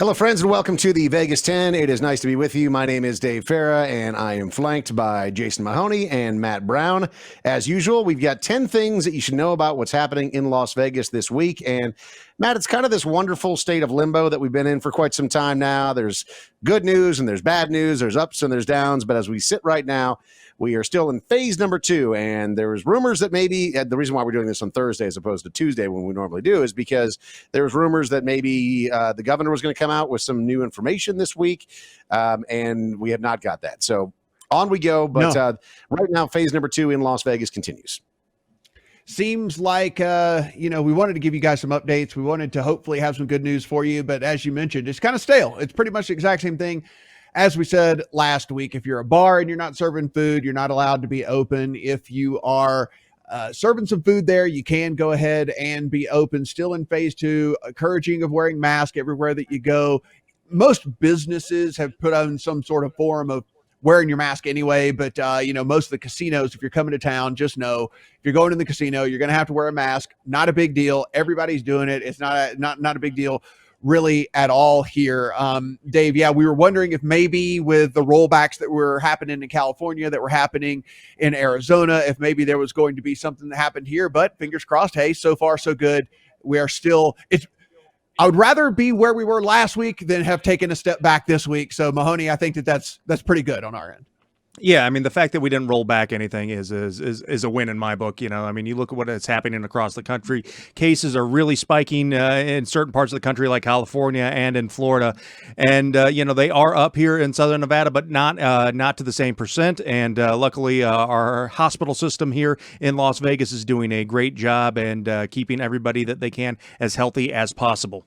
Hello, friends, and welcome to the Vegas 10. It is nice to be with you. My name is Dave Farra, and I am flanked by Jason Mahoney and Matt Brown. As usual, we've got 10 things that you should know about what's happening in Las Vegas this week. And Matt, it's kind of this wonderful state of limbo that we've been in for quite some time now. There's good news and there's bad news. There's ups and there's downs. But as we sit right now, we are still in phase number 2, and there's rumors that maybe the reason why we're doing this on Thursday as opposed to Tuesday when we normally do is because there's rumors that maybe the governor was going to come out with some new information this week, and we have not got that. So on we go. But right now, phase number 2 in Las Vegas continues. Seems like, we wanted to give you guys some updates. We wanted to hopefully have some good news for you. But as you mentioned, it's kind of stale. It's pretty much the exact same thing. As we said last week, if you're a bar and you're not serving food, you're not allowed to be open. If you are serving some food there, you can go ahead and be open. Still in phase 2, encouraging of wearing masks everywhere that you go. Most businesses have put on some sort of form of wearing your mask anyway, but most of the casinos, if you're coming to town, just know if you're going to the casino, you're going to have to wear a mask. Not a big deal. Everybody's doing it. It's not a big deal really at all here. Dave, we were wondering if maybe with the rollbacks that were happening in California, that were happening in Arizona, if maybe there was going to be something that happened here, but fingers crossed. Hey, so far so good. We are still, I would rather be where we were last week than have taken a step back this week. So Mahoney, I think that's pretty good on our end. Yeah, I mean, the fact that we didn't roll back anything is a win in my book. You look at what is happening across the country. Cases are really spiking in certain parts of the country, like California and in Florida, and they are up here in Southern Nevada, but not to the same percent. And luckily, our hospital system here in Las Vegas is doing a great job and keeping everybody that they can as healthy as possible.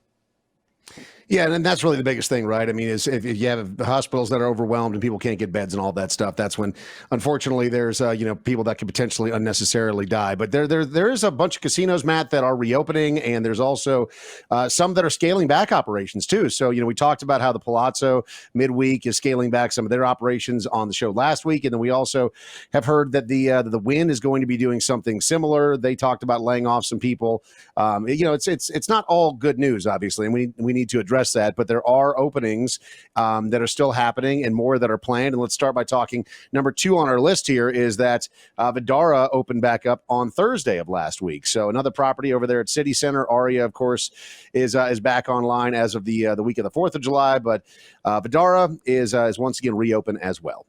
Yeah, and that's really the biggest thing, right? I mean, is if you have hospitals that are overwhelmed and people can't get beds and all that stuff, that's when, unfortunately, there's people that could potentially unnecessarily die. But there is a bunch of casinos, Matt, that are reopening, and there's also some that are scaling back operations too. So we talked about how the Palazzo midweek is scaling back some of their operations on the show last week, and then we also have heard that the Wynn is going to be doing something similar. They talked about laying off some people. It's not all good news, obviously, and we need to address that, but there are openings that are still happening and more that are planned. And let's start by talking number 2 on our list here is that Vdara opened back up on Thursday of last week. So another property over there at City Center. Aria, of course, is back online as of the week of the 4th of July, but Vdara is once again reopened as well.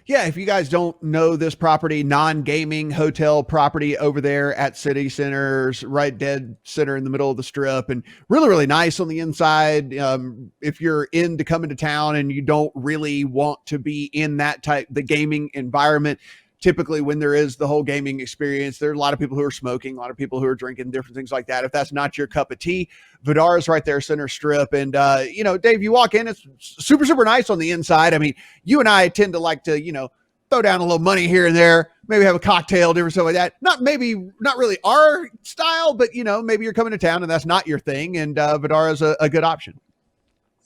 Yeah, if you guys don't know this property, non-gaming hotel property over there at City Centers, right dead center in the middle of the Strip, and really, really nice on the inside. If you're into coming to town and you don't really want to be in the gaming environment, typically when there is the whole gaming experience, there are a lot of people who are smoking, a lot of people who are drinking, different things like that. If that's not your cup of tea, Vdara is right there, center strip. And, Dave, you walk in, it's super, super nice on the inside. I mean, you and I tend to like to, throw down a little money here and there, maybe have a cocktail, different stuff like that. Not really our style, but, maybe you're coming to town and that's not your thing. And Vdara is a good option.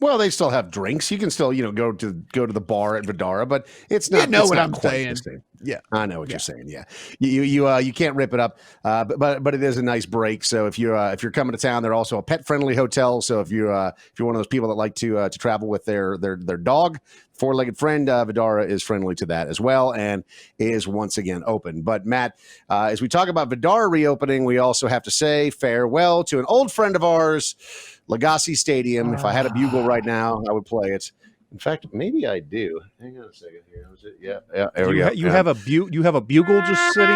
Well, they still have drinks. You can still, go to the bar at Vdara, but it's not. You know what I'm saying? Yeah, I know what you're saying. Yeah, you can't rip it up, but it is a nice break. So if you're coming to town, they're also a pet friendly hotel. So if you're one of those people that like to travel with their dog, 4-legged friend, Vdara is friendly to that as well and is once again open. But Matt, as we talk about Vdara reopening, we also have to say farewell to an old friend of ours, Legacy Stadium. If I had a bugle right now, I would play it. In fact, maybe I do. Hang on a second here. Was it? Yeah. There we go. You have a bugle just sitting.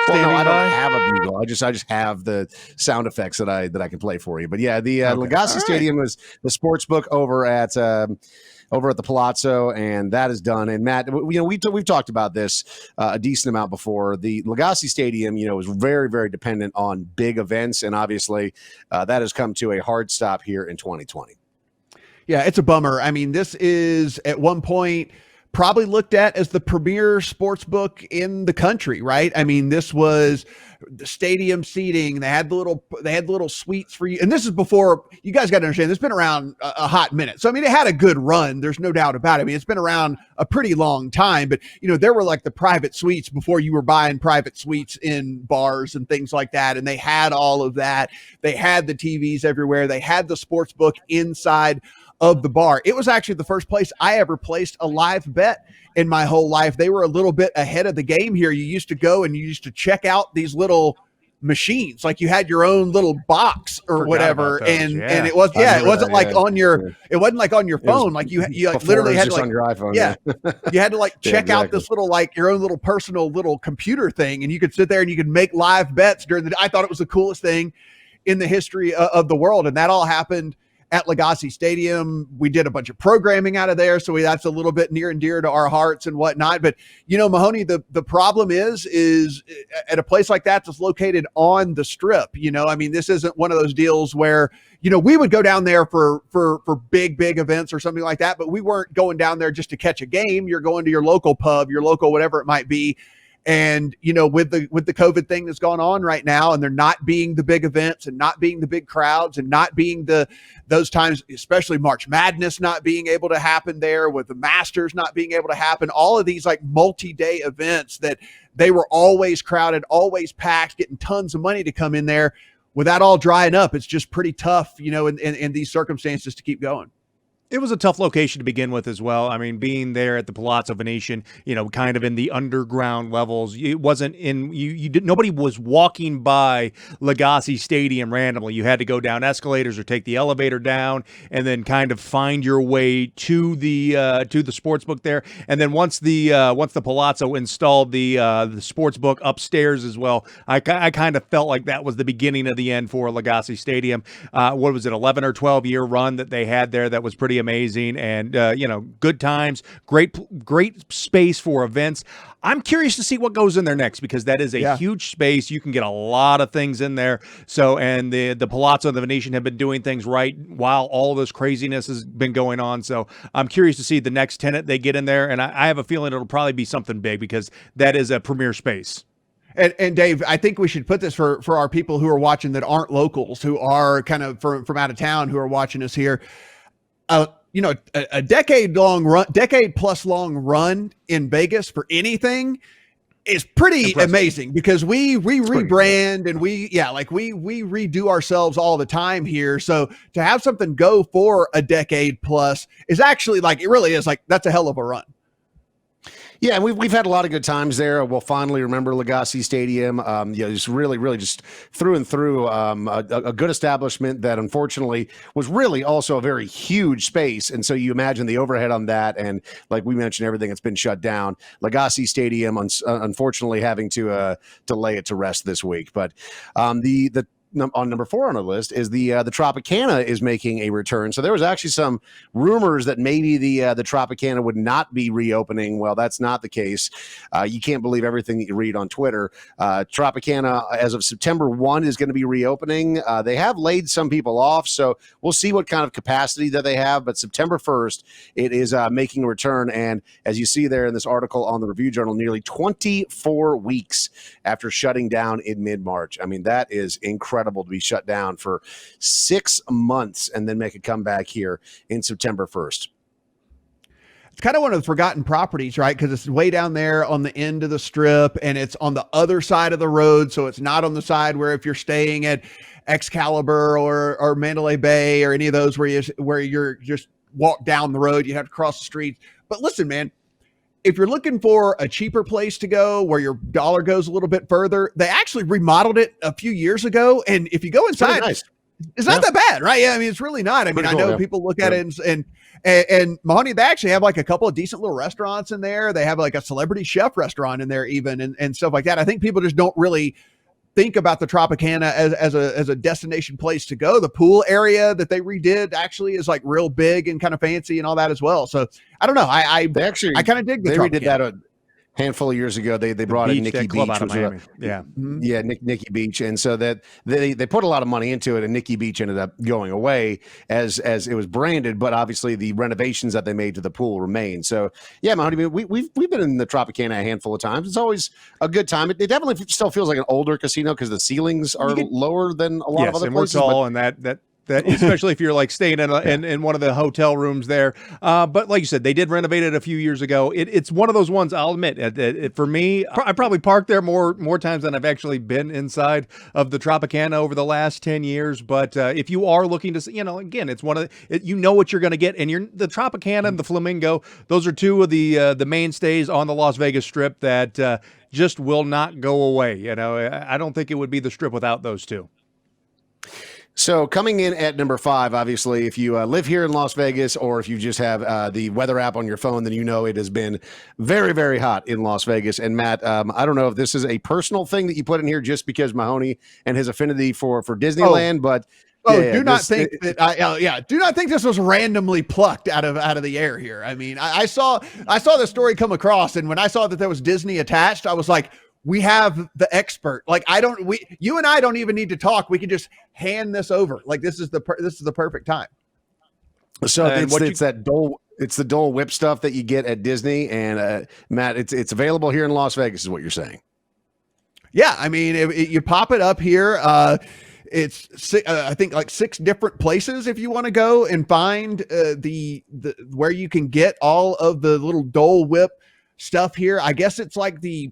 Well, no, I don't have a bugle. I just have the sound effects that I can play for you. But yeah, the Legacy Stadium was the sports book over at the Palazzo, and that is done. And Matt, we've talked about this a decent amount before. The Legacy Stadium, is very, very dependent on big events, and obviously that has come to a hard stop here in 2020. Yeah, it's a bummer. I mean, this is at one point probably looked at as the premier sports book in the country, right? I mean, this was the stadium seating. They had the little suites for you. And this is before, you guys got to understand, this has been around a hot minute. So, I mean, it had a good run. There's no doubt about it. I mean, it's been around a pretty long time, but there were like the private suites before you were buying private suites in bars and things like that. And they had all of that. They had the TVs everywhere. They had the sports book inside of the bar. It was actually the first place I ever placed a live bet in my whole life. They were a little bit ahead of the game here. You used to go and you used to check out these little machines, like you had your own little box or whatever. And it was, it wasn't like on your, it wasn't like on your phone. Like you like literally had to like, on your iPhone, you had to like check out this little, like your own little personal little computer thing. And you could sit there and you could make live bets during the day. I thought it was the coolest thing in the history of the world. And that all happened at Legacy Stadium. We did a bunch of programming out of there. So that's a little bit near and dear to our hearts and whatnot. But, Mahoney, the problem is at a place like that that's located on the Strip. I mean, this isn't one of those deals where, we would go down there for big events or something like that, but we weren't going down there just to catch a game. You're going to your local pub, your local, whatever it might be. And, with the COVID thing that's going on right now, and they're not being the big events and not being the big crowds and not being those times, especially March Madness not being able to happen there, with the Masters not being able to happen, all of these like multi-day events that they were always crowded, always packed, getting tons of money to come in there. With that all drying up, it's just pretty tough, in these circumstances to keep going. It was a tough location to begin with as well. I mean, being there at the Palazzo Venetian, kind of in the underground levels, it wasn't in, nobody was walking by Legacy Stadium randomly. You had to go down escalators or take the elevator down and then kind of find your way to the sportsbook there. And then once the Palazzo installed the sportsbook upstairs as well, I kind of felt like that was the beginning of the end for Legacy Stadium. What was it, 11 or 12 year run that they had there that was pretty amazing, and good times, great space for events. I'm curious to see what goes in there next, because that is a huge space. You can get a lot of things in there. So, and the Palazzo and the Venetian have been doing things right while all this craziness has been going on. So I'm curious to see the next tenant they get in there, and I have a feeling it'll probably be something big, because that is a premier space. And Dave, I think we should put this for our people who are watching that aren't locals, who are kind of from out of town, who are watching us here. A decade plus long run in Vegas for anything is pretty amazing, because we rebrand and we redo ourselves all the time here. So to have something go for a decade plus is actually, like, it really is, like, that's a hell of a run. Yeah, we've had a lot of good times there. We'll fondly remember Legacy Stadium. Just really just through and through a good establishment that unfortunately was really also a very huge space. And so you imagine the overhead on that, and like we mentioned, everything that's been shut down. Legacy Stadium, unfortunately, having to lay it to rest this week. But on number 4 on our list is the Tropicana is making a return. So there was actually some rumors that maybe the Tropicana would not be reopening. Well, that's not the case. You can't believe everything that you read on Twitter. Tropicana, as of September 1, is going to be reopening. They have laid some people off, so we'll see what kind of capacity that they have. But September 1st, it is making a return. And as you see there in this article on the Review Journal, nearly 24 weeks after shutting down in mid-March. I mean, that is incredible to be shut down for 6 months and then make a comeback here in September 1st. It's kind of one of the forgotten properties, right? Because it's way down there on the end of the Strip, and it's on the other side of the road. So it's not on the side where, if you're staying at Excalibur or Mandalay Bay or any of those where you're just walk down the road, you have to cross the street. But listen, man, if you're looking for a cheaper place to go where your dollar goes a little bit further, they actually remodeled it a few years ago. And if you go inside, it's not that bad, right? Yeah, I mean, it's really not. I mean, I know people look at it and Mahoney, they actually have like a couple of decent little restaurants in there. They have like a celebrity chef restaurant in there even, and stuff like that. I think people just don't really think about the Tropicana as a destination place to go. The pool area that they redid actually is like real big and kind of fancy and all that as well. So I don't know. I kind of dig the Tropicana. handful of years ago, they brought in Beach, Nikki that club Beach, out of which was Miami. Yeah. yeah, Nikki Beach, and so that they put a lot of money into it, and Nikki Beach ended up going away as it was branded, but obviously the renovations that they made to the pool remain. So yeah, Mahoney, we've been in the Tropicana a handful of times. It's always a good time. It definitely still feels like an older casino because the ceilings are lower than a lot of other and places. we're tall, and that especially if you're like staying in one of the hotel rooms there. But like you said, they did renovate it a few years ago. It's one of those ones, I'll admit, for me, I probably parked there more times than I've actually been inside of the Tropicana over the last 10 years. But if you are looking to see, again, it's one of what you're going to get. And the Tropicana and the Flamingo, those are two of the mainstays on the Las Vegas Strip that just will not go away. I don't think it would be the Strip without those two. So coming in at number 5, obviously, if you live here in Las Vegas or if you just have the weather app on your phone, then it has been very, very hot in Las Vegas. And Matt, I don't know if this is a personal thing that you put in here just because Mahoney and his affinity for Disneyland, but do not think this was randomly plucked out of the air here. I mean, I saw the story come across, and when I saw that there was Disney attached, I was like, we have the expert. Like, you and I don't even need to talk. We can just hand this over. Like, this is the perfect time. So it's the Dole Whip stuff that you get at Disney, and Matt, it's available here in Las Vegas, is what you're saying. Yeah, I mean, you pop it up here. It's I think like 6 different places if you want to go and find the where you can get all of the little Dole Whip stuff here. I guess it's like the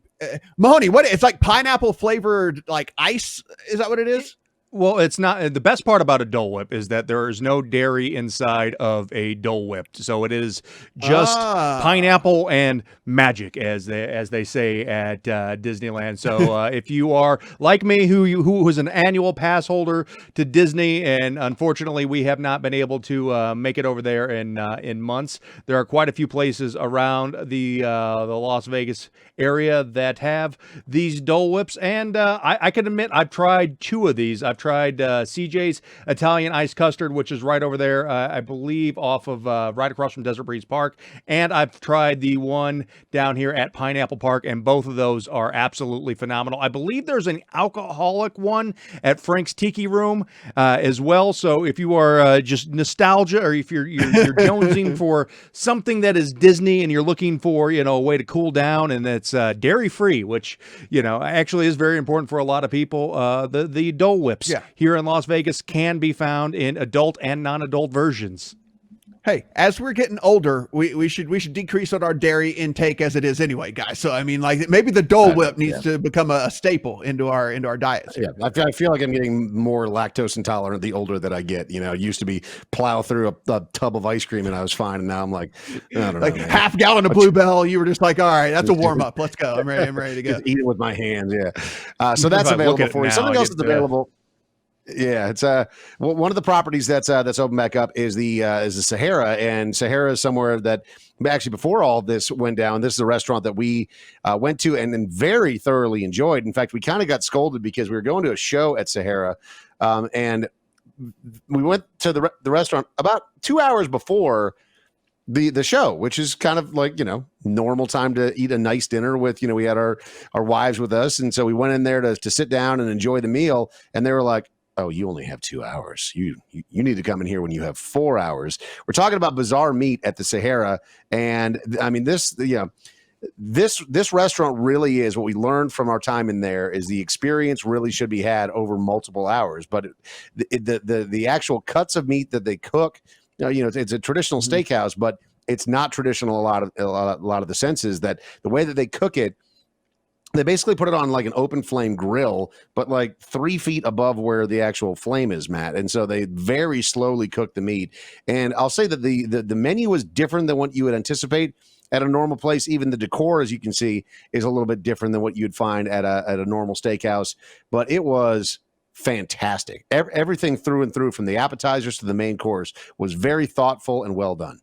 Mahoney. It's like pineapple flavored like ice. Is that what it is? Well, it's not. The best part about a Dole Whip is that there is no dairy inside of a Dole Whip, so it is just pineapple and magic, as they say at Disneyland. So if you are like me, who is an annual pass holder to Disney, and unfortunately we have not been able to make it over there in months, there are quite a few places around the Las Vegas area that have these Dole Whips, and I can admit I've tried 2 of these. I've tried CJ's Italian Iced Custard, which is right over there, I believe, off of right across from Desert Breeze Park, and I've tried the one down here at Pineapple Park, and both of those are absolutely phenomenal. I believe there's an alcoholic one at Frank's Tiki Room as well. So if you are just nostalgia, or if you're jonesing for something that is Disney and you're looking for a way to cool down, and that's dairy free, which actually is very important for a lot of people. The Dole Whips here in Las Vegas can be found in adult and non-adult versions. Hey, as we're getting older, we should decrease on our dairy intake as it is anyway, guys. So I mean, like, maybe the Dole Whip needs to become a staple into our diets. Yeah, I feel like I'm getting more lactose intolerant the older that I get. It used to be plow through a tub of ice cream and I was fine, and now I'm like, I don't know, like man. half gallon of Bluebell. You were just like, all right, that's a warm up. Let's go. I'm ready to go. Just eat it with my hands. Yeah. So that's available for you. Something else that's available. Yeah, it's one of the properties that's opened back up is the Sahara, and Sahara is somewhere that actually before all this went down, this is a restaurant that we went to and then very thoroughly enjoyed. In fact, we kind of got scolded because we were going to a show at Sahara, and we went to the restaurant about 2 hours before the show, which is kind of like normal time to eat a nice dinner with we had our wives with us, and so we went in there to sit down and enjoy the meal, and they were like, oh, you only have 2 hours. You need to come in here when you have 4 hours. We're talking about bizarre meat at the Sahara. And I mean, this restaurant really is what we learned from our time in there is the experience really should be had over multiple hours. But the actual cuts of meat that they cook, it's a traditional steakhouse, but it's not traditional. A lot of the senses that the way that they cook it, they basically put it on like an open flame grill, but like 3 feet above where the actual flame is, Matt. And so they very slowly cook the meat. And I'll say that the menu was different than what you would anticipate at a normal place. Even the decor, as you can see, is a little bit different than what you'd find at a normal steakhouse. But it was fantastic. Everything through and through, from the appetizers to the main course, was very thoughtful and well done.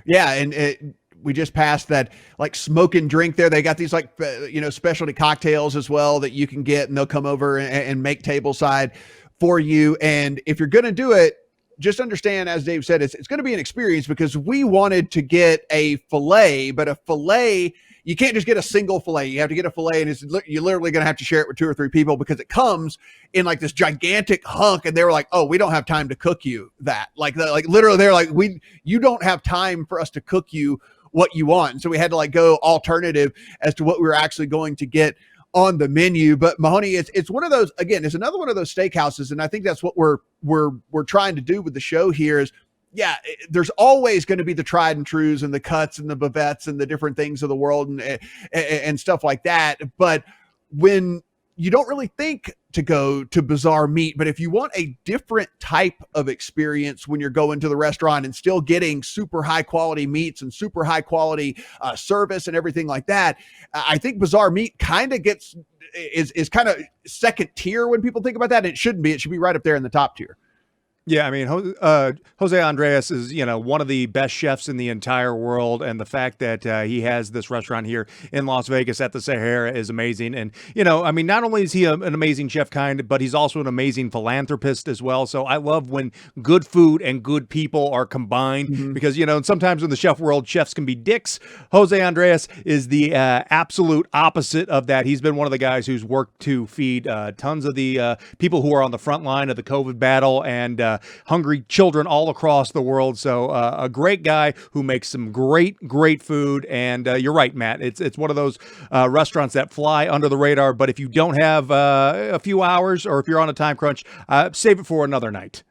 Yeah, and we just passed that like smoke and drink there. They got these like, specialty cocktails as well that you can get, and they'll come over and make tableside for you. And if you're going to do it, just understand, as Dave said, it's going to be an experience, because we wanted to get a filet, but a filet you can't just get a single filet. You have to get a filet, and you're literally going to have to share it with 2 or 3 people because it comes in like this gigantic hunk. And they were like, "Oh, we don't have time to cook you that." Like literally, they're like, you don't have time for us to cook you what you want. And so we had to like go alternative as to what we were actually going to get on the menu. But Mahoney, it's one of those, again, it's another one of those steakhouses. And I think that's what we're trying to do with the show here is, yeah, there's always going to be the tried and trues and the cuts and the bavettes and the different things of the world and stuff like that. But when you don't really think to go to Bizarre Meat, but if you want a different type of experience when you're going to the restaurant and still getting super high quality meats and super high quality service and everything like that, I think Bizarre Meat kind of is kind of second tier when people think about that. It shouldn't be. It should be right up there in the top tier. Yeah, I mean, Jose Andres is, one of the best chefs in the entire world, and the fact that he has this restaurant here in Las Vegas at the Sahara is amazing. And, I mean, not only is he an amazing chef but he's also an amazing philanthropist as well. So I love when good food and good people are combined because, sometimes in the chef world, chefs can be dicks. Jose Andres is the absolute opposite of that. He's been one of the guys who's worked to feed tons of the people who are on the front line of the COVID battle and hungry children all across the world. So a great guy who makes some great food. And you're right, Matt. It's one of those restaurants that fly under the radar. But if you don't have a few hours or if you're on a time crunch, save it for another night.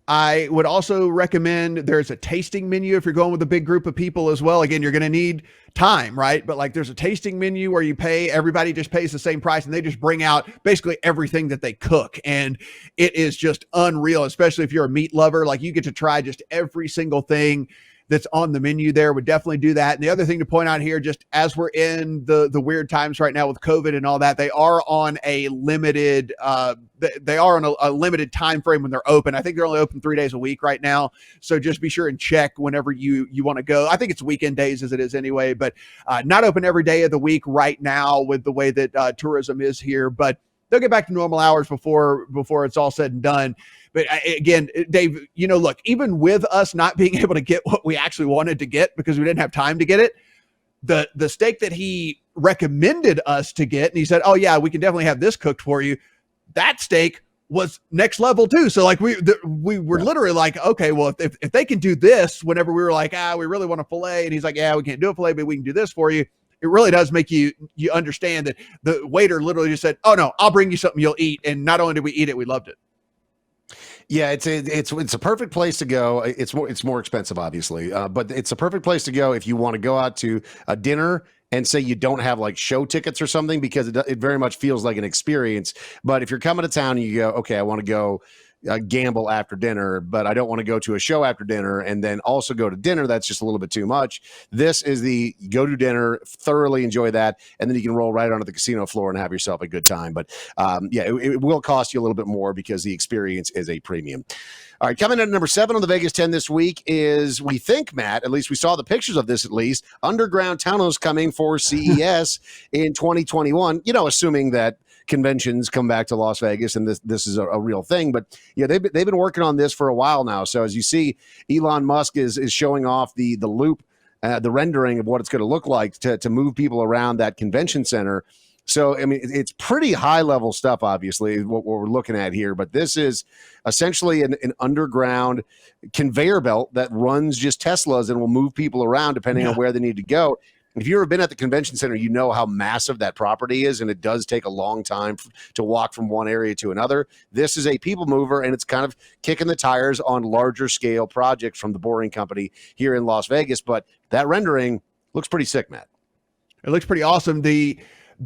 I would also recommend there's a tasting menu if you're going with a big group of people as well. Again, you're going to need time, right? But like there's a tasting menu where everybody just pays the same price and they just bring out basically everything that they cook. And it is just unreal, especially if you're a meat lover. Like you get to try just every single thing that's on the menu there. Would definitely do that. And the other thing to point out here, just as we're in the weird times right now with COVID and all that, they are on a limited limited time frame when they're open. I think they're only open 3 days a week right now. So just be sure and check whenever you want to go. I think it's weekend days as it is anyway, but not open every day of the week right now with the way that tourism is here, but they'll get back to normal hours before it's all said and done. But again, Dave, look, even with us not being able to get what we actually wanted to get because we didn't have time to get it, the steak that he recommended us to get, and he said, "Oh yeah, we can definitely have this cooked for you." That steak was next level too. So like we were literally like, okay, well, if they can do this, whenever we were like, we really want a filet, and he's like, "Yeah, we can't do a filet, but we can do this for you." It really does make you understand that the waiter literally just said, "Oh no, I'll bring you something you'll eat." And not only did we eat it, we loved it. Yeah, it's a perfect place to go. It's more expensive, obviously, but it's a perfect place to go if you want to go out to a dinner and say you don't have like show tickets or something, because it very much feels like an experience. But if you're coming to town and you go, okay, I want to go gamble after dinner, but I don't want to go to a show after dinner and then also go to dinner, that's just a little bit too much. This is the go to dinner, thoroughly enjoy that, and then you can roll right onto the casino floor and have yourself a good time. But it will cost you a little bit more because the experience is a premium. All right, coming in at number 7 on the Vegas 10 this week is, we think, Matt, at least we saw the pictures of this at least, underground tunnels coming for CES in 2021, assuming that conventions come back to Las Vegas and this is a real thing. But yeah, they've been working on this for a while now. So as you see, Elon Musk is showing off the loop, the rendering of what it's going to look like to move people around that convention center. So, I mean, it's pretty high level stuff, obviously, what we're looking at here. But this is essentially an underground conveyor belt that runs just Teslas and will move people around depending on where they need to go. If you've ever been at the convention center, you know how massive that property is, and it does take a long time to walk from one area to another. This is a people mover, and it's kind of kicking the tires on larger scale projects from the Boring Company here in Las Vegas. But that rendering looks pretty sick, Matt. It looks pretty awesome.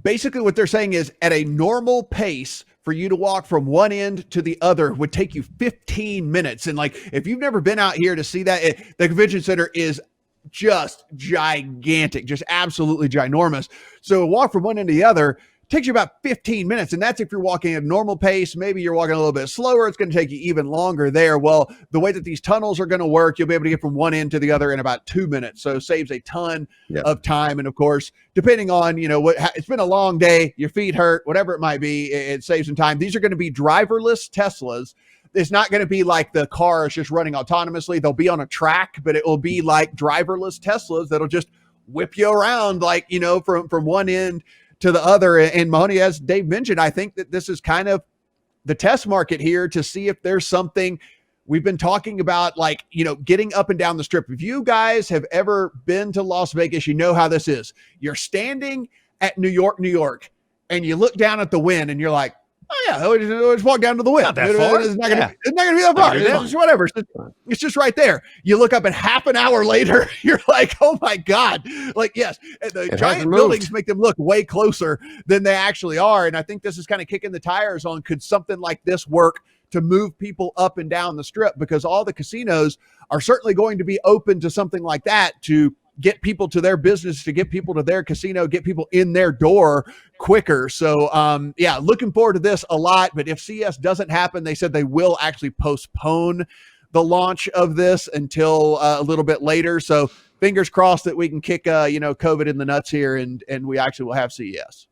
Basically what they're saying is at a normal pace for you to walk from one end to the other would take you 15 minutes. And like, if you've never been out here to see that, the convention center is just gigantic, just absolutely ginormous. So a walk from one end to the other takes you about 15 minutes. And that's if you're walking at a normal pace. Maybe you're walking a little bit slower, it's going to take you even longer there. Well, the way that these tunnels are going to work, you'll be able to get from one end to the other in about 2 minutes. So it saves a ton of time. And of course, depending on, it's been a long day, your feet hurt, whatever it might be, it saves some time. These are going to be driverless Teslas. It's not going to be like the car is just running autonomously. They'll be on a track, but it will be like driverless Teslas that'll just whip you around, like, from one end to the other. And Mahoney, as Dave mentioned, I think that this is kind of the test market here to see if there's something. We've been talking about, like, getting up and down the strip. If you guys have ever been to Las Vegas, you know how this is. You're standing at New York, and you look down at the Wynn, and you're like, oh yeah, just walk down to the Wynn. Not that far. It's not going to be that far. It's just whatever. It's just right there. You look up, and half an hour later, you're like, oh my God. Like, yes, the giant buildings make them look way closer than they actually are. And I think this is kind of kicking the tires on, could something like this work to move people up and down the strip? Because all the casinos are certainly going to be open to something like that, to get people to their business, to get people to their casino, get people in their door quicker. So, looking forward to this a lot. But if CS doesn't happen, they said they will actually postpone the launch of this until a little bit later. So fingers crossed that we can kick, COVID in the nuts here, and we actually will have CES.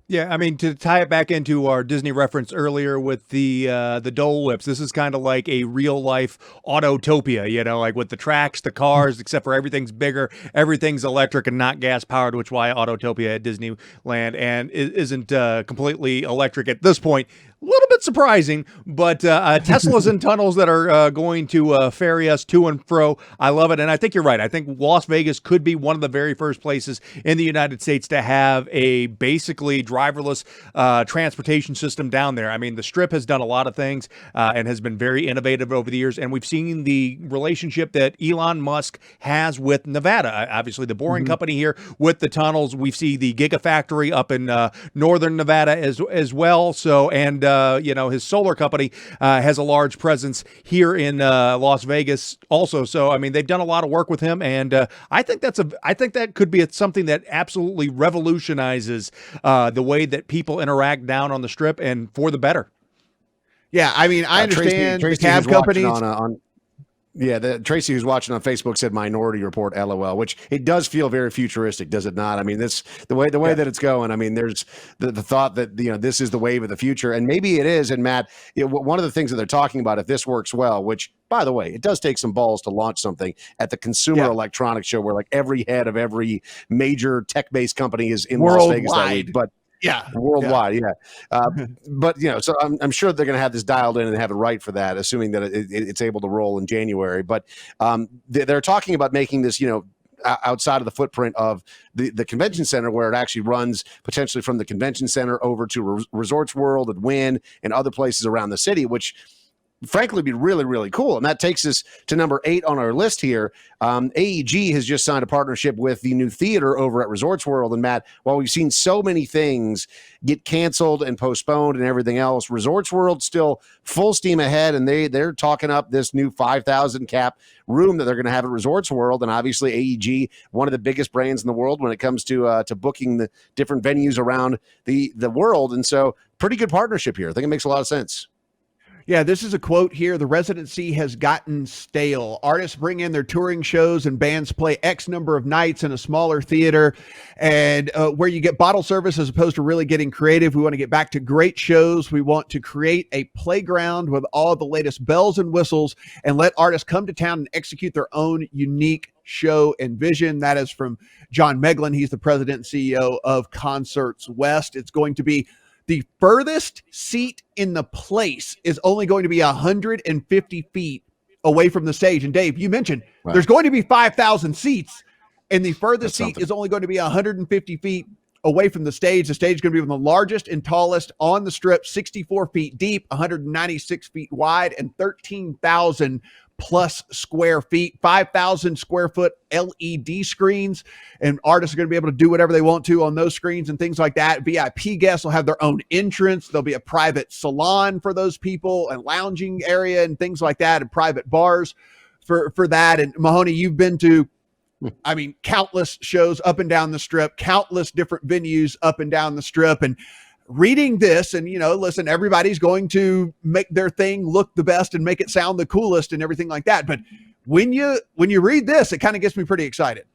Yeah, I mean, to tie it back into our Disney reference earlier with the Dole Whips, this is kind of like a real life Autotopia, like with the tracks, the cars, except for everything's bigger, everything's electric and not gas powered, which why Autotopia at Disneyland and isn't completely electric at this point. A little bit surprising, but Teslas and tunnels that are going to ferry us to and fro. I love it. And I think you're right. I think Las Vegas could be one of the very first places in the United States to have a basically driverless transportation system down there. I mean, the Strip has done a lot of things and has been very innovative over the years. And we've seen the relationship that Elon Musk has with Nevada. Obviously, the Boring Company here with the tunnels. We see the Gigafactory up in northern Nevada as well. So, and his solar company has a large presence here in Las Vegas also. So, I mean, they've done a lot of work with him, and I think that could be something that absolutely revolutionizes the way that people interact down on the Strip, and for the better. Yeah, I mean, I understand Tracy the cab companies. Tracy, who's watching on Facebook, said Minority Report, LOL, which it does feel very futuristic, does it not? I mean, the way that it's going. I mean, there's the thought that this is the wave of the future, and maybe it is. And Matt, one of the things that they're talking about, if this works well, which, by the way, it does take some balls to launch something at the Consumer Electronics Show, where like every head of every major tech-based company is in Las Vegas that week, but. Yeah, worldwide. But so I'm sure they're going to have this dialed in and have it right for that, assuming that it's able to roll in January. But they're talking about making this, outside of the footprint of the convention center, where it actually runs potentially from the convention center over to Resorts World and Wynn and other places around the city, which frankly be really, really cool. And that takes us to number 8 on our list here. AEG has just signed a partnership with the new theater over at Resorts World. And Matt, while we've seen so many things get canceled and postponed and everything else, Resorts World still full steam ahead, and they're talking up this new 5,000 cap room that they're going to have at Resorts World. And obviously AEG, one of the biggest brands in the world when it comes to booking the different venues around the world. And so pretty good partnership here. I think it makes a lot of sense. Yeah, this is a quote here. The residency has gotten stale. Artists bring in their touring shows and bands play X number of nights in a smaller theater, and where you get bottle service as opposed to really getting creative. We want to get back to great shows. We want to create a playground with all the latest bells and whistles and let artists come to town and execute their own unique show and vision. That is from John Meglin. He's the president and CEO of Concerts West. It's going to be the furthest seat in the place is only going to be 150 feet away from the stage. And Dave, you mentioned there's going to be 5,000 seats, and the furthest seat is only going to be 150 feet away from the stage. The stage is going to be one of the largest and tallest on the Strip, 64 feet deep, 196 feet wide, and 13,000 plus square feet, 5,000 square foot LED screens, and artists are going to be able to do whatever they want to on those screens and things like that. VIP guests will have their own entrance. There'll be a private salon for those people, and lounging area and things like that, and private bars for that. And Mahoney, you've been to, I mean, countless shows up and down the Strip, countless different venues up and down the Strip, and reading this, and listen, everybody's going to make their thing look the best and make it sound the coolest and everything like that. But when you read this, it kind of gets me pretty excited.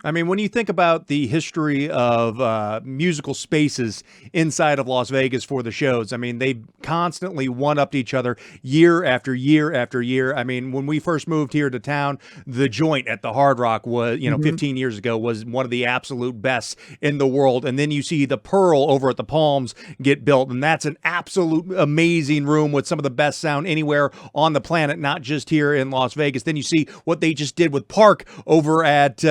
I mean, when you think about the history of musical spaces inside of Las Vegas for the shows, I mean, they constantly one-upped each other year after year after year. I mean, when we first moved here to town, the Joint at the Hard Rock was, 15 years ago was one of the absolute best in the world. And then you see the Pearl over at the Palms get built, and that's an absolute amazing room with some of the best sound anywhere on the planet, not just here in Las Vegas. Then you see what they just did with Park over at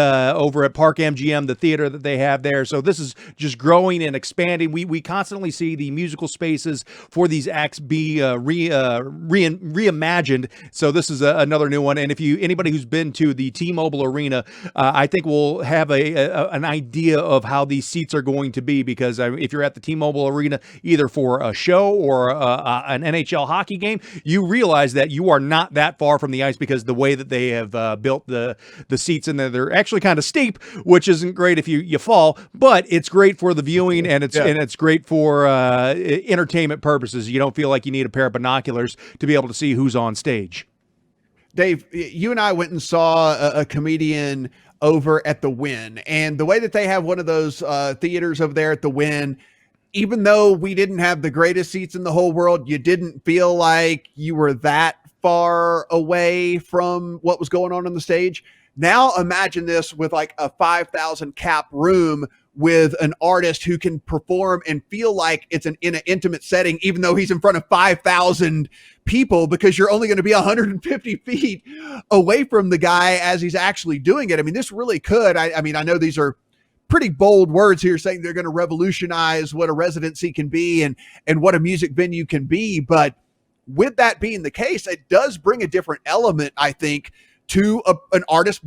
Park MGM, the theater that they have there. So this is just growing and expanding. We constantly see the musical spaces for these acts be reimagined. So this is another new one. And if anybody who's been to the T-Mobile Arena, I think will have an idea of how these seats are going to be, because if you're at the T-Mobile Arena, either for a show or an NHL hockey game, you realize that you are not that far from the ice, because the way that they have built the seats in there, they're actually kind of steep, which isn't great if you fall, but it's great for the viewing, and it's great for entertainment purposes. You don't feel like you need a pair of binoculars to be able to see who's on stage. Dave, you and I went and saw a comedian over at the Wynn, and the way that they have one of those theaters over there at the Wynn, even though we didn't have the greatest seats in the whole world, you didn't feel like you were that far away from what was going on the stage. Now imagine this with like a 5,000 cap room with an artist who can perform and feel like it's in an intimate setting, even though he's in front of 5,000 people, because you're only going to be 150 feet away from the guy as he's actually doing it. I mean, this really could, I mean, I know these are pretty bold words here saying they're going to revolutionize what a residency can be and what a music venue can be. But with that being the case, it does bring a different element, I think, to an artist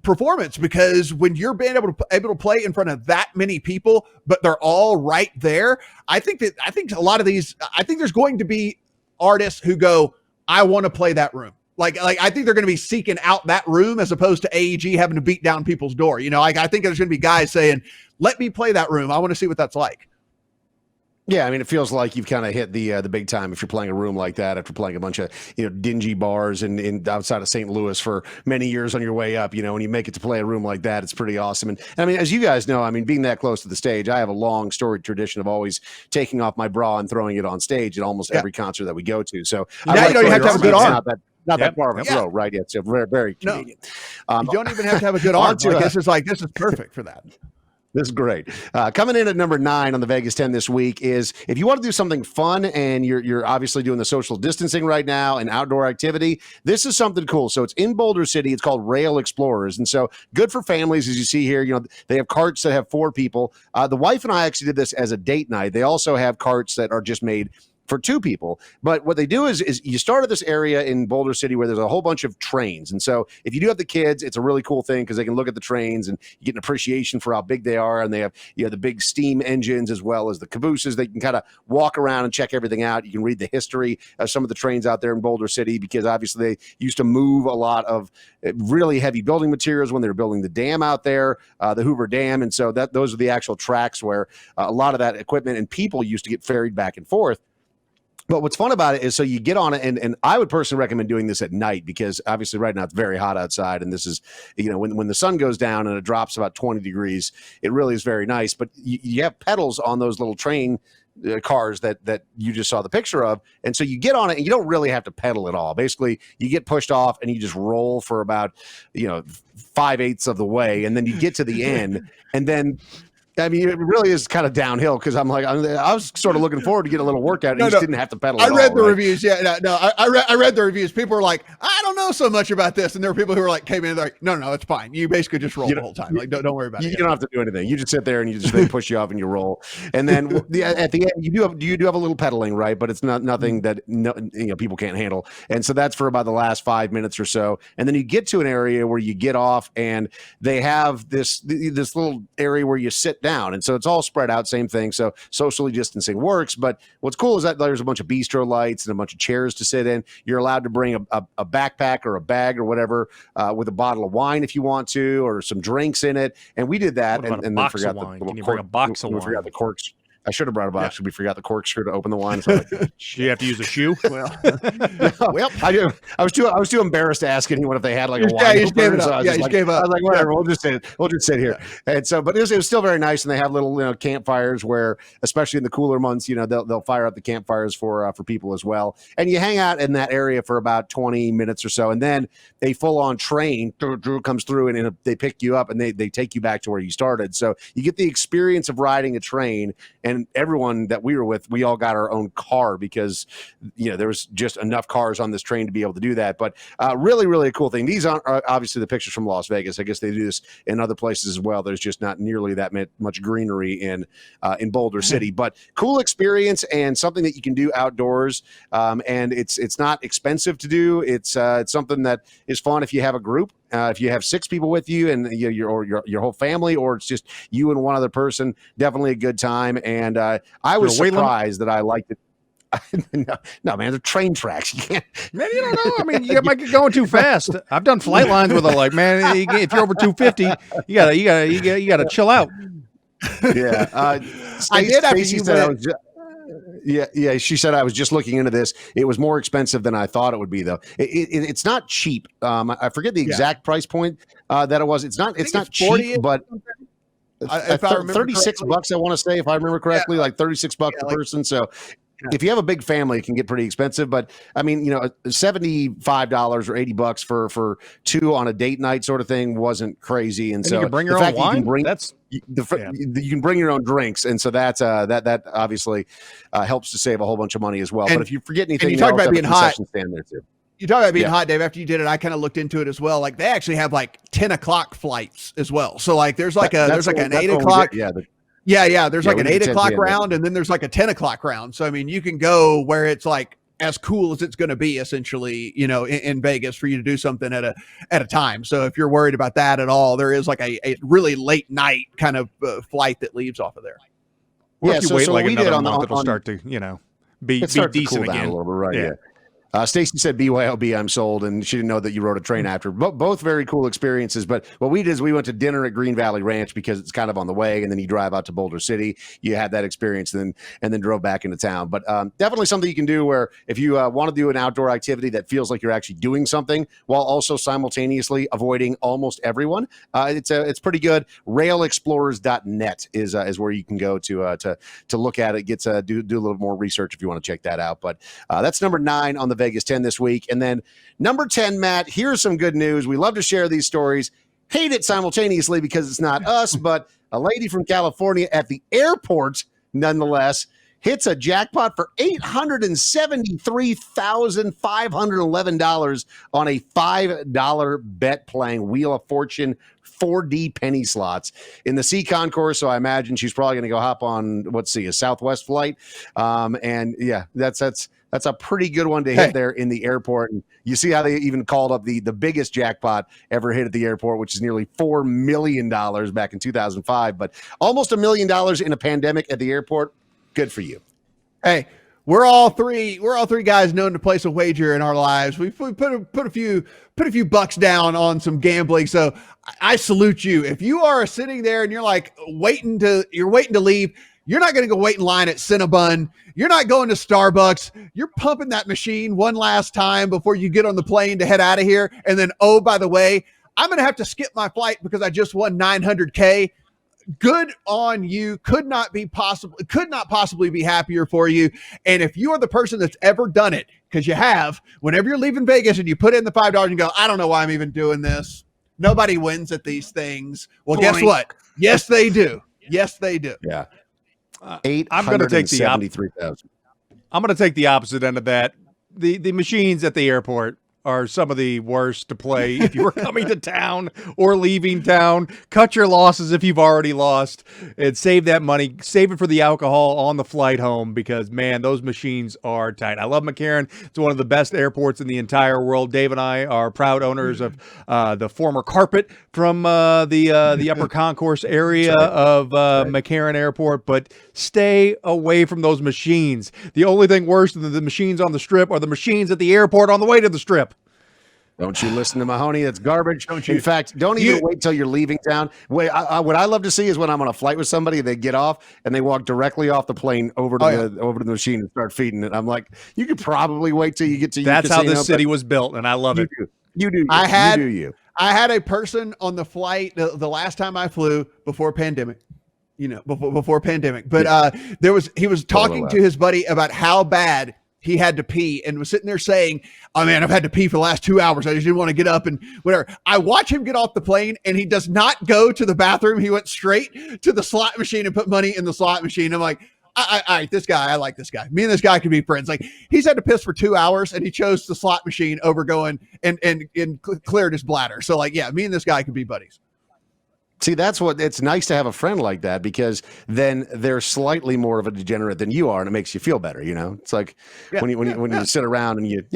performance, because when you're being able to play in front of that many people, but they're all right there, I think a lot of these, I think there's going to be artists who go, I want to play that room. Like I think they're going to be seeking out that room, as opposed to AEG having to beat down people's door. I think there's going to be guys saying, let me play that room. I want to see what that's like. Yeah, I mean, it feels like you've kind of hit the big time if you're playing a room like that after playing a bunch of dingy bars in outside of St. Louis for many years on your way up. When you make it to play a room like that, it's pretty awesome. And I mean, as you guys know, I mean, being that close to the stage, I have a long storied tradition of always taking off my bra and throwing it on stage at almost every concert that we go to. So now you don't even have to have a good arm. Not that far of a throw, right? Yeah, it's very, very convenient. You don't even have to have a good arm. This is perfect for that. This is great. Coming in at number 9 on the Vegas 10 this week is, if you want to do something fun and you're obviously doing the social distancing right now and outdoor activity, this is something cool. So it's in Boulder City. It's called Rail Explorers. And so good for families, as you see here. They have carts that have 4 people. The wife and I actually did this as a date night. They also have carts that are just made for 2 people. But what they do is you start at this area in Boulder City where there's a whole bunch of trains. And so if you do have the kids, it's a really cool thing, because they can look at the trains and you get an appreciation for how big they are. And they have the big steam engines as well as the cabooses. They can kind of walk around and check everything out. You can read the history of some of the trains out there in Boulder City, because obviously they used to move a lot of really heavy building materials when they were building the dam out there, the Hoover Dam. And so those are the actual tracks where a lot of that equipment and people used to get ferried back and forth. But what's fun about it is, so you get on it, and I would personally recommend doing this at night, because obviously right now it's very hot outside, and this is, when the sun goes down and it drops about 20 degrees, it really is very nice. But you have pedals on those little train cars that you just saw the picture of, and so you get on it and you don't really have to pedal at all. Basically, you get pushed off and you just roll for about 5/8 of the way, and then you get to the end, and then I mean, it really is kind of downhill, because I was sort of looking forward to get a little workout, and you just didn't have to pedal. I read the reviews. Yeah, I read the reviews. People were like, I don't know so much about this, and there were people who were like, came in, they're like, no, it's fine. You basically just roll the whole time. Like, don't worry about it. You don't have to do anything. You just sit there and they push you off and you roll. And then at the end, you do have a little pedaling, right? But it's nothing that people can't handle. And so that's for about the last 5 minutes or so. And then you get to an area where you get off, and they have this little area where you sit down, and so it's all spread out, same thing. So socially distancing works. But what's cool is that there's a bunch of bistro lights and a bunch of chairs to sit in. You're allowed to bring a backpack or a bag or whatever, with a bottle of wine if you want to, or some drinks in it. And we did that, and then forgot wine? Can you bring a box of wine? We forgot the corks. I should have brought a box because we forgot the corkscrew to open the wine. So You have to use a shoe. Well, I was too embarrassed to ask anyone if they had like a wine. you just gave it opener, up. so I was Gave up. I was like, whatever, we'll just sit here. And so, but it was still very nice. And they have little campfires where, especially in the cooler months, they'll fire up the campfires for people as well. And you hang out in that area for about 20 minutes or so, and then a full on train comes through and they pick you up and they take you back to where you started. So you get the experience of riding a train. And everyone that we were with, we all got our own car because there was just enough cars on this train to be able to do that. But really, really a cool thing. These aren't obviously the pictures from Las Vegas. I guess they do this in other places as well. There's just not nearly that much greenery in Boulder City, but cool experience and something that you can do outdoors. And it's not expensive to do. It's something that is fun if you have a group. If you have 6 people with you and your whole family, or it's just you and one other person, definitely a good time. And I was surprised that I liked it. No, man, they're train tracks. You can't. Man, you don't know. I mean, you might get going too fast. I've done flight lines where they're like, man, if you're over 250, you gotta chill out. Yeah, I did after Stacey you said I went. was Yeah. She said I was just looking into this. It was more expensive than I thought it would be, though. It's not cheap. I forget the exact price point that it was. It's not cheap, but if I remember 36 correctly. bucks. I want to say, if I remember correctly, like 36 bucks per person. So. If you have a big family, it can get pretty expensive. But I mean, $75 or $80 for 2 on a date night sort of thing wasn't crazy. And so you can bring your own wine. You can bring your own drinks, and so that's that obviously helps to save a whole bunch of money as well. But if you forget anything, you talk about being hot. Stand there too. You talk about being hot, Dave. After you did it, I kind of looked into it as well. Like they actually have like 10 o'clock flights as well. So like there's like an 8 o'clock. Yeah. There's like an 8 o'clock round, and then there's like a 10 o'clock round. So I mean, you can go where it's like as cool as it's going to be, essentially, in Vegas for you to do something at a time. So if you're worried about that at all, there is like a really late night kind of flight that leaves off of there. Or if you wait like another month, it'll start to be decent cool again. Down a little bit, right? Yeah. Stacey said, BYOB, I'm sold. And she didn't know that you rode a train after. Both very cool experiences. But what we did is we went to dinner at Green Valley Ranch because it's kind of on the way. And then you drive out to Boulder City. You had that experience and then drove back into town. But definitely something you can do where if you want to do an outdoor activity that feels like you're actually doing something while also simultaneously avoiding almost everyone, it's pretty good. Railexplorers.net is where you can go to look at it. Do a little more research if you want to check that out. But that's number 9 on the Vegas 10 this week. And then number 10, Matt, here's some good news. We love to share these stories. Hate it simultaneously because it's not us, but a lady from California at the airport, nonetheless, hits a jackpot for $873,511 on a $5 bet playing Wheel of Fortune 4D penny slots in the C concourse. So I imagine she's probably going to go hop on, a Southwest flight. And yeah, that's a pretty good one to hit there in the airport. And you see how they even called up the biggest jackpot ever hit at the airport, which is nearly $4 million back in 2005, but almost $1 million in a pandemic at the airport. Good for you. Hey, we're all three guys known to place a wager in our lives. We put a few bucks down on some gambling. So I salute you. If you are sitting there and you're like waiting to leave, you're not going to go wait in line at Cinnabon. You're not going to Starbucks. You're pumping that machine one last time before you get on the plane to head out of here. And then, oh, by the way, I'm going to have to skip my flight because I just won $900K. Good on you. Could not possibly be happier for you. And if you are the person that's ever done it, because you have, whenever you're leaving Vegas and you put in the $5 and go, I don't know why I'm even doing this. Nobody wins at these things. Well, guess what? Yes, they do. Yes, they do. Yeah. I'm going to take the opposite end of that. The machines at the airport are some of the worst to play if you are coming to town or leaving town. Cut your losses if you've already lost and save that money. Save it for the alcohol on the flight home because, man, those machines are tight. I love McCarran. It's one of the best airports in the entire world. Dave and I are proud owners of the former carpet from the upper concourse area of McCarran Airport, but stay away from those machines. The only thing worse than the machines on the strip are the machines at the airport on the way to the strip. Don't you listen to Mahoney? That's garbage. Don't you? In fact, don't even wait till you're leaving town. What I love to see is when I'm on a flight with somebody, they get off and they walk directly off the plane over to the machine and start feeding it. I'm like, you could probably wait till you get to your That's how casino, this city was built, and I love it. You do. I had you do you. I had a person on the flight the last time I flew before pandemic. Before pandemic, but he was talking to his buddy about how bad he had to pee and was sitting there saying, "Oh man, I've had to pee for the last 2 hours. I just didn't want to get up and whatever." I watch him get off the plane and he does not go to the bathroom. He went straight to the slot machine and put money in the slot machine. I'm like, I like this guy. Me and this guy could be friends. Like, he's had to piss for 2 hours and he chose the slot machine over going and cleared his bladder. So like, yeah, me and this guy could be buddies. See, that's what it's nice to have a friend like that, because then they're slightly more of a degenerate than you are, and it makes you feel better. It's like when you sit around and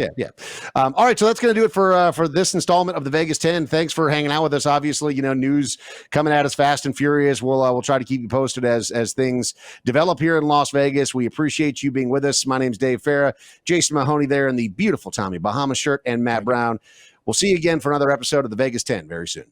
all right, so that's going to do it for this installment of the Vegas 10. Thanks for hanging out with us. Obviously, news coming at us fast and furious. We'll try to keep you posted as things develop here in Las Vegas. We appreciate you being with us. My name's Dave Farra, Jason Mahoney there in the beautiful Tommy Bahama shirt, and Matt Brown. We'll see you again for another episode of the Vegas 10 very soon.